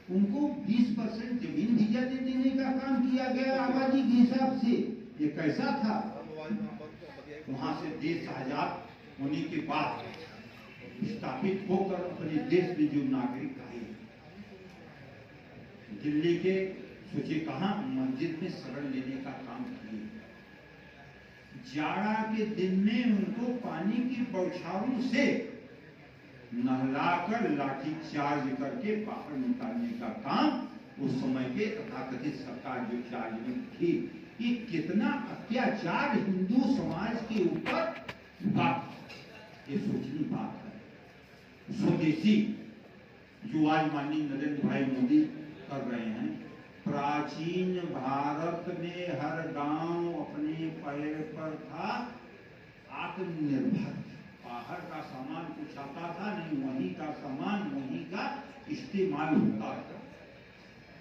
उनको 20% जमीन भी ज्यादा देने का काम किया गया आबादी के हिसाब से। ये कैसा था? वहां से देश आजाद होने के बाद स्थापित होकर अपने देश में जो नागरिक आए, दिल्ली के सोचिए कहां मस्जिद में शरण लेने का काम किए। जाड़ा के दिन में उनको पानी की बौछारों से नहलाकर लाठी चार्ज करके बाहर निकालने का काम उस समय के तथाकथित सरकार जो चार्ज में थी। ये कितना अत्याचार हिंदू समाज के ऊपर हुआ, ये सोचनी बात है। स्वदेशी जो आज माननीय नरेंद्र भाई मोदी कर रहे हैं, प्राचीन भारत में हर गांव अपने पैर पर था, आत्मनिर्भर, बाहर का सामान कुछ आता था नहीं, वहीं का सामान वहीं का इस्तेमाल होता था।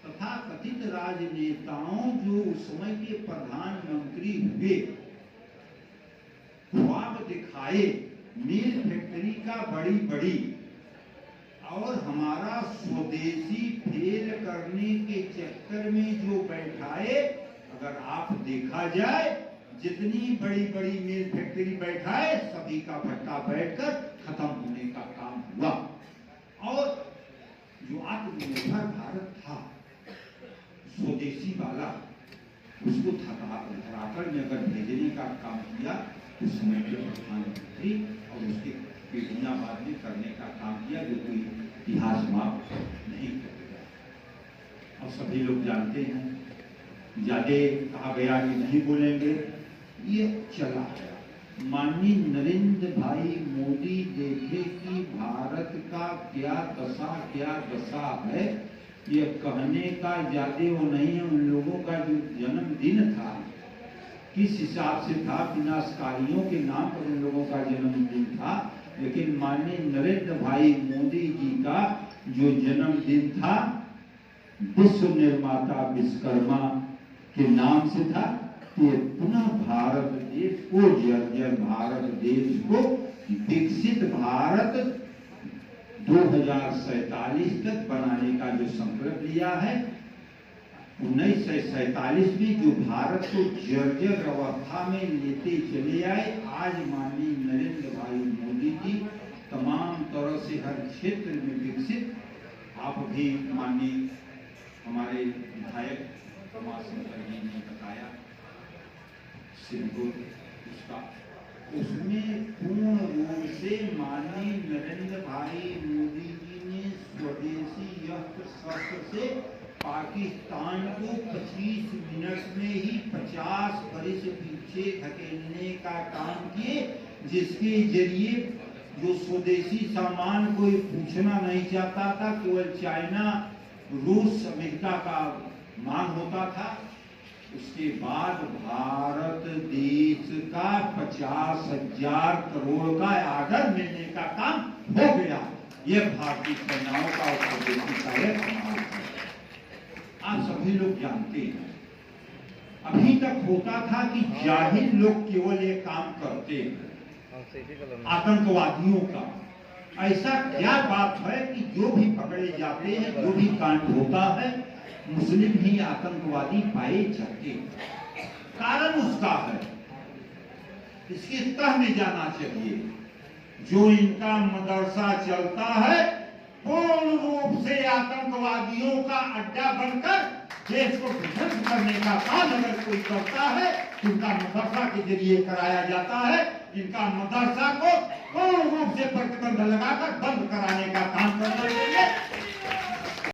तथा कथित राजनेताओं जो उस समय के प्रधानमंत्री हुए, ख्वाब दिखाए मिल फैक्ट्री का बड़ी बड़ी, और हमारा स्वदेशी फेल करने के चक्कर में जो बैठाए, अगर आप देखा जाए जितनी बड़ी बड़ी मिल फैक्ट्री बैठाए सभी का भट्टा बैठकर खत्म होने का काम हुआ। और जो आत्मनिर्भर भारत था स्वदेशी वाला, उसको धरातल में अगर भेजने का काम किया तो समय के प्रधानमंत्री और उसके पीढ़ियां बाद में करने का काम किया, जो कोई इतिहास माफ नहीं करेगा। और सभी लोग जानते हैं, ज्यादा कहा गया कि नहीं बोलेंगे, ये चला गया। माननीय नरेंद्र भाई मोदी देखे कि भारत का क्या दशा है, ये कहने का ज्यादा वो नहीं है। उन लोगों का जो जन्मदिन था, किस हिसाब से था, विनाशकारियों के नाम पर उन लोगों का जन्मदिन था, लेकिन माननीय नरेंद्र भाई मोदी जी का जो जन्मदिन था विश्व निर्माता विश्वकर्मा के नाम से था। तो पुनः भारत देश को, जर्जर भारत देश को विकसित भारत 2047 तक बनाने का जो संकल्प लिया है, 1947 में जो भारत को जर्जर अवस्था में लेते चले आए, आज माननीय नरेंद्र भाई मोदी जी तमाम तरह से हर क्षेत्र में विकसित। आप भी माननीय हमारे विधायक रमाशंकर जी ने बताया सिंदूर उसका, उसमें पूर्ण रूप से माननीय नरेंद्र भाई मोदी जी ने स्वदेशी शस्त्र से पाकिस्तान को 25 मिनट में ही 50 वर्ष पीछे धकेलने का काम किए, जिसके जरिए जो स्वदेशी सामान कोई पूछना नहीं चाहता था, केवल चाइना, रूस, अमेरिका का मांग होता था। उसके बाद भारत देश का 50,000 करोड़ का आर्डर मिलने का काम हो गया। यह भारतीय सेनाओं का और स्वदेशी का है। आप सभी लोग जानते हैं, अभी तक होता था कि जाहिर लोग केवल ये काम करते हैं, आतंकवादियों का। ऐसा क्या बात है कि जो भी पकड़े जाते हैं, जो भी कांड होता है, मुस्लिम ही आतंकवादी पाए जाते हैं। कारण उसका है, इसकी तह में जाना चाहिए। जो इनका मदरसा चलता है पूर्ण रूप से आतंकवादियों का अड्डा बनकर देश को ध्वस्त करने का काम अगर कोई करता है, इनका मदरसा के जरिए कराया जाता है। इनका मदरसा को पूर्ण रूप से प्रतिबंध लगाकर बंद कराने का काम